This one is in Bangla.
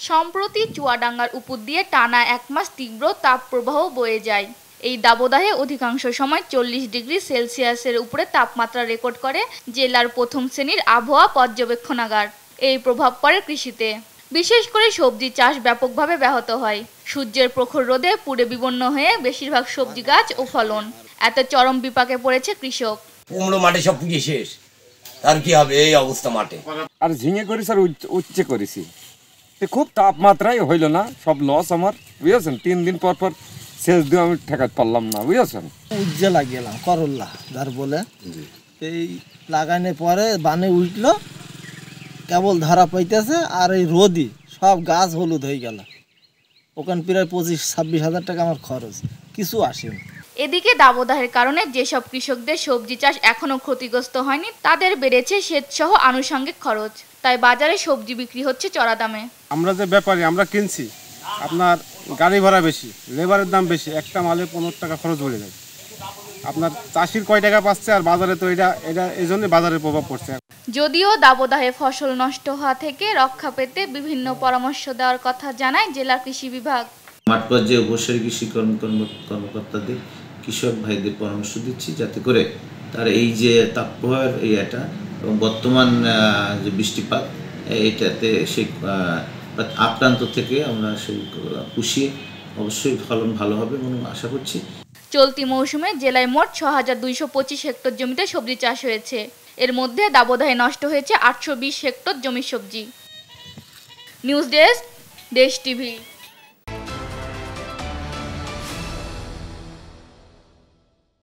সম্প্রতি চুয়াডাঙ্গার উপর দিয়ে টানা এক মাস তীব্র তাপপ্রবাহ বয়ে যায়। এই দাবদাহে অধিকাংশ সময় 40 ডিগ্রি সেলসিয়াসের উপরে তাপমাত্রা রেকর্ড করে জেলার প্রথম শ্রেণীর আবহাওয়া পর্যবেক্ষণাগার। এই প্রভাব পড়ে কৃষিতে, বিশেষ করে সবজি চাষ ব্যাপকভাবে ব্যাহত হয়। সূর্যের প্রখর রোদে পুড়ে বিবর্ণ হয়ে বেশিরভাগ সবজি গাছ ও ফলন, এত চরম বিপাকে পড়েছে কৃষক। কুমড়ো মাঠে সব পুড়ে শেষ, আর কি হবে এই অবস্থা মাঠে। আর ঝিঙে করেছি আর উচ্ছে করেছি, খুব তাপমাত্রাই হইল না, সব লস আমার, বুঝেছেন। 3 দিন পর পর সেচ দিয়ে আমি ঠেকাতে পারলাম না, বুঝেছেন। উজ্জে লাগিয়েলাম করল্লা যার বলে, এই লাগানোর পরে বানে উঠলো, কেবল ধরা পাইতেছে, আর এই রোদি সব গাছ হলুদ হয়ে গেল। ওখানে প্রায় 25-26 হাজার টাকা আমার খরচ, কিছু আসেনি। এদিকে দাবদাহের কারণে যেসব কৃষকদের সবজি চাষ এখনো ক্ষতিগ্রস্ত হয়নি, তাদের বেড়েছে সেচসহ আনুষঙ্গিক খরচ। তাই বাজারে সবজি বিক্রি হচ্ছে চড়া দামে। আমরা যে ব্যাপারী, আমরা কিনছি, আপনার গাড়ি ভাড়া বেশি, লেবারের দাম বেশি, একটা মালে 15 টাকা খরচ বেড়ে যায়। আপনার চাষির কয় টাকা পাচ্ছে, আর বাজারে তো এটা এই জন্য বাজারের প্রভাব পড়ছে। যদিও দাবদাহে ফসল নষ্ট হওয়া থেকে রক্ষা পেতে বিভিন্ন পরামর্শ দেওয়ার কথা জানায় জেলা কৃষি বিভাগ। মাঠ পর্যায়ে উপসারী কৃষি কর্মকর্তাদের, কৃষক ভাইদের পরামর্শ দিচ্ছি, যাতে করে তার এই যে তাপপ্রবাহের এটা এবং বর্তমান যে বৃষ্টিপাত, এটাতে সেই আক্রান্ত থেকে আমরা সেই পুষিয়ে অবশ্যই ফলন ভালো হবে এবং আশা করছি। চলতি মৌসুমে জেলায় মোট ৬,২২৫ হেক্টর জমিতে সবজি চাষ হয়েছে। এর মধ্যে দাবদাহে নষ্ট হয়েছে 820 হেক্টর জমির সবজি। নিউজ ডেস্ক, দেশ টিভি।